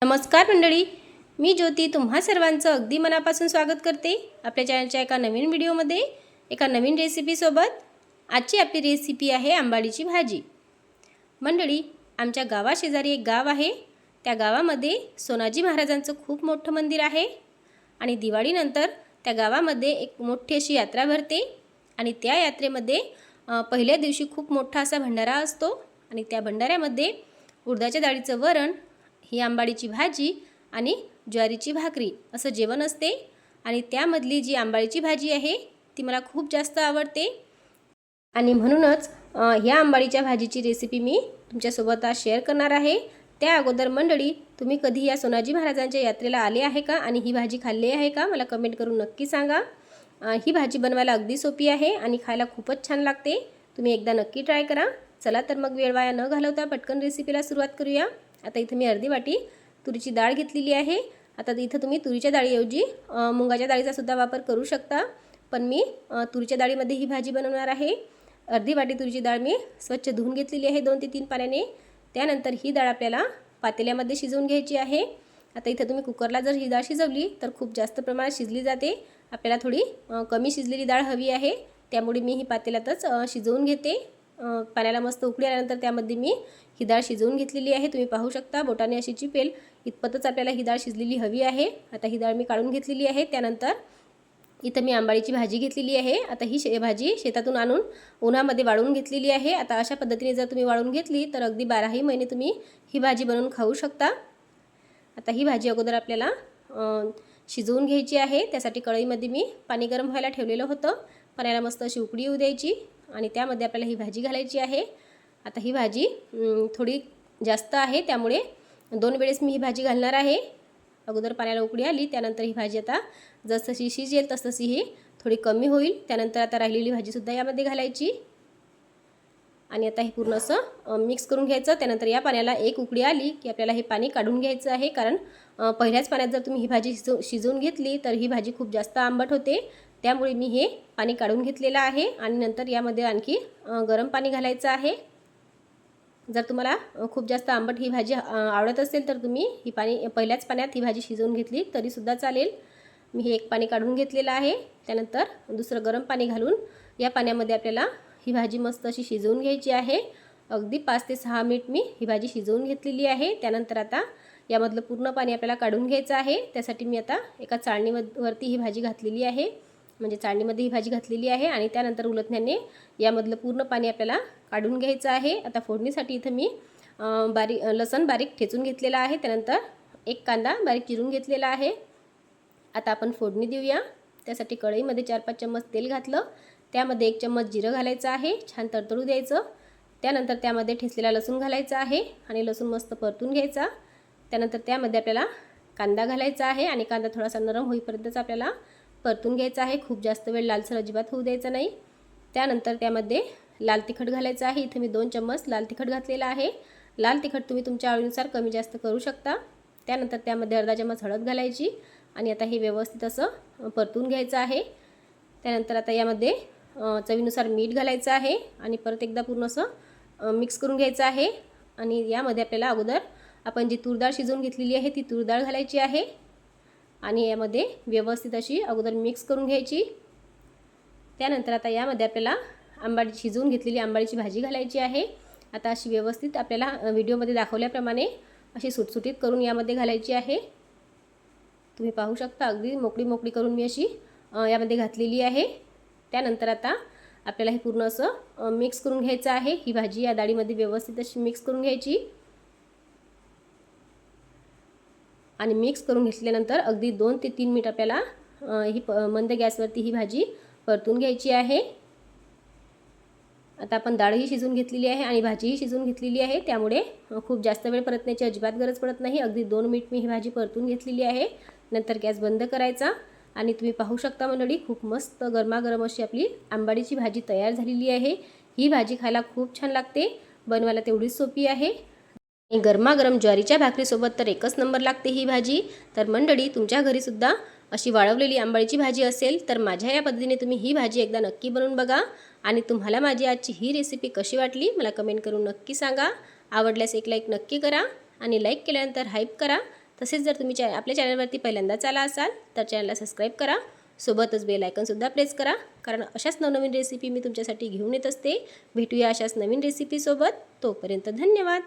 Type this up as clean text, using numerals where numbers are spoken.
नमस्कार मंडळी, मी ज्योती तुम्हा सर्वांचं अगदी मनापासून स्वागत करते आपल्या चॅनलच्या एका नवीन व्हिडिओमध्ये, एका नवीन रेसिपीसोबत। आजची आपली रेसिपी आहे आंबाडीची भाजी। मंडळी, आमच्या गावाशेजारी एक गाव आहे। त्या गावामध्ये सोनाजी महाराजांचं खूप मोठं मंदिर आहे आणि दिवाळीनंतर त्या गावामध्ये एक मोठी अशी यात्रा भरते आणि त्या यात्रेमध्ये पहिल्या दिवशी खूप मोठा असा भंडारा असतो आणि त्या भंडाऱ्यामध्ये उडदाच्या डाळीचं वरण, ही आंबाडीची भाजी आणि ज्वारीची भाकरी असं जेवण असते आणि त्यामधली जी आंबाडीची भाजी आहे ती मला खूप जास्त आवडते आणि म्हणूनच ह्या आंबाडीच्या भाजीची रेसिपी मी तुमच्यासोबत आज शेअर करणार आहे। त्या अगोदर मंडळी, तुम्ही कधी या सोनाजी महाराजांच्या यात्रेला आले आहे का आणि ही भाजी खाल्ली आहे का मला कमेंट करून नक्की सांगा। ही भाजी बनवायला अगदी सोपी आहे आणि खायला खूपच छान लागते। तुम्ही एकदा नक्की ट्राय करा। चला तर मग वेळ वाया न घालवता पटकन रेसिपीला सुरुवात करूया। आता इथे मी अर्धी वाटी तुरीची डाळ घेतलेली आहे। आता इथं तुम्ही तुरीच्या डाळीऐवजी मुगाच्या डाळीचा सुद्धा वापर करू शकता, पण मी तुरीच्या डाळीमध्ये ही भाजी बनवणार आहे। अर्धी वाटी तुरीची डाळ मी स्वच्छ धुवून घेतलेली आहे 2 ते 3 पाण्याने। त्यानंतर ही डाळ आपल्याला पातेल्यामध्ये शिजवून घ्यायची आहे। आता इथे तुम्ही कुकरला जर ही डाळ शिजवली तर खूप जास्त प्रमाणात शिजली जाते। आपल्याला थोडी कमी शिजलेली डाळ हवी आहे, त्यामुळे मी ही पातेल्यातच शिजवून घेते। पाण्याला मस्त उकळी आल्यानंतर त्यामध्ये मी ही डाळ शिजवून घेतलेली आहे। तुम्ही पाहू शकता बोटाने अशी चिपेल इतपतच आपल्याला ही डाळ शिजलेली हवी आहे। आता ही डाळ मी काढून घेतलेली आहे। त्यानंतर इथं मी आंबाडीची भाजी घेतलेली आहे। आता ही भाजी शेतातून आणून उन्हामध्ये वाळवून घेतलेली आहे। आता अशा पद्धतीने जर तुम्ही वाळवून घेतली तर अगदी 12ही महिने तुम्ही ही भाजी बनवून खाऊ शकता। आता ही भाजी अगोदर आपल्याला शिजवून घ्यायची आहे। त्यासाठी कढईमध्ये मी पाणी गरम व्हायला ठेवलेलं होतं। पाण्याला मस्त अशी उकळी येऊ द्यायची आणि त्यामध्ये आपल्याला ही भाजी घालायची आहे। आता ही भाजी थोडी जास्त आहे, त्यामुळे 2 वेळेस मी ही भाजी घालणार आहे। अगोदर पाण्याला उकळी आली, त्यानंतर ही भाजी आता जसजशी शिजेल तसतशी ही थोडी कमी होईल। त्यानंतर आता राहिलेली भाजीसुद्धा यामध्ये घालायची आणि आता हे पूर्ण असं मिक्स करून घ्यायचं। त्यानंतर या पाण्याला एक उकळी आली की आपल्याला हे पाणी काढून घ्यायचं आहे, कारण पहिल्याच पाण्यात जर तुम्ही ही भाजी शिजवून घेतली तर ही भाजी खूप जास्त आंबट होते। त्यामुळे मी हे पाणी काढून घेतलेलं आहे आणि नंतर यामध्ये आणखी गरम पाणी घालायचं आहे। जर तुम्हाला खूप जास्त आंबट ही भाजी आवडत असेल तर तुम्ही ही पहिल्याच पाण्यात ही भाजी शिजवून घेतली तरीसुद्धा चालेल। मी हे एक पाणी काढून घेतलेलं आहे। त्यानंतर दुसरं गरम पाणी घालून या पाण्यामध्ये आपल्याला ही भाजी मस्त अशी शिजवून घ्यायची आहे। अगदी 5 ते 6 मिनिट मी ही भाजी शिजवून घेतलेली आहे। त्यानंतर आता यामधलं पूर्ण पाणी आपल्याला काढून घ्यायचं आहे। त्यासाठी मी आता एका चाळणीवरती ही भाजी घातलेली आहे, म्हणजे चाळणीमध्ये ही भाजी घातलेली आहे आणि त्यानंतर उलटण्याने यामधलं पूर्ण पाणी आपल्याला काढून घ्यायचं आहे। आता फोडणीसाठी इथं मी लसूण बारीक ठेचून घेतलेला आहे। त्यानंतर एक कांदा बारीक चिरून घेतलेला आहे। आता आपण फोडणी देऊया। त्यासाठी कढईमध्ये 4-5 चम्मच तेल घातलं, त्यामध्ये 1 चम्मच जिरं घालायचं आहे, छान तडतडू द्यायचं। त्यानंतर त्यामध्ये ठेचलेला लसूण घालायचा आहे आणि लसूण मस्त परतून घ्यायचा। त्यानंतर त्यामध्ये आपल्याला कांदा घालायचा आहे आणि कांदा थोडासा नरम होईपर्यंतच आपल्याला परतून घ्यायचा आहे, खूप जास्त वेळ लालसर अजिबात होऊ द्यायचा नाही। त्यानंतर त्यामध्ये लाल तिखट घालायचं आहे। इथे मी 2 चम्मच लाल तिखट घातलेला आहे। लाल तिखट तुम्ही तुमच्या आवडीनुसार कमी जास्त करू शकता। त्यानंतर त्यामध्ये अर्धा चम्मच हळद घालायची आणि आता हे व्यवस्थित असं परतून घ्यायचं आहे। त्यानंतर आता यामध्ये चवीनुसार मीठ घालायचं आहे आणि परत एकदा पूर्ण असं मिक्स करून घ्यायचं आहे आणि यामध्ये आपल्याला अगोदर आपण जी तूर डाळ शिजवून घेतलेली आहे ती तूर डाळ घालायची आहे आणि यामध्ये व्यवस्थित अशी अगोदर मिक्स करून घ्यायची। त्यानंतर आता यामध्ये आपल्याला शिजवून घेतलेली आंबाडीची भाजी घालायची आहे। आता अशी व्यवस्थित आपल्याला व्हिडिओमध्ये दाखवल्याप्रमाणे अशी सुटसुटीत करून यामध्ये घालायची आहे। तुम्ही पाहू शकता अगदी मोकळी करून मी अशी यामध्ये घातलेली आहे। त्यानंतर आता आपल्याला हे पूर्ण असं मिक्स करून घ्यायचं आहे। ही भाजी या डाळीमध्ये व्यवस्थित अशी मिक्स करून घ्यायची आणि मिक्स करून घेतल्यानंतर अगदी 2 ते 3 मिनिट आपल्याला ही मंद गॅसवरती ही भाजी परतून घ्यायची आहे। आता आपण डाळही शिजवून घेतलेली आहे आणि भाजीही शिजवून घेतलेली आहे, त्यामुळे खूप जास्त वेळ परतण्याची अजिबात गरज पडत नाही। अगदी 2 मिनिट मी ही भाजी परतून घेतलेली आहे। नंतर गॅस बंद करायचा आणि तुम्ही पाहू शकता मंडळी, खूप मस्त गरमागरम अशी आपली आंबाडीची भाजी तयार झालेली आहे। ही भाजी खायला खूप छान लागते, बनवायला तेवढीच सोपी आहे। गरमागरम ज्वारीच्या भाकरीसोबत तर एकच नंबर लागते ही भाजी। तर मंडळी, तुमच्या घरीसुद्धा अशी वाळवलेली आंबाडीची भाजी असेल तर माझ्या या पद्धतीने तुम्ही ही भाजी एकदा नक्की बनवून बघा आणि तुम्हाला माझी आजची ही रेसिपी कशी वाटली मला कमेंट करून नक्की सांगा। आवडल्यास एक लाईक नक्की करा आणि लाईक केल्यानंतर हाईप करा। तसेच जर तुम्ही आपल्या चॅनलवरती पहिल्यांदाच आला असाल तर चॅनलला सबस्क्राईब करा, सोबतच बेल आयकॉनसुद्धा प्रेस करा, कारण अशाच नवनवीन रेसिपी मी तुमच्यासाठी घेऊन येत असते. भेटूया अशाच नवीन रेसिपीसोबत. तोपर्यंत धन्यवाद.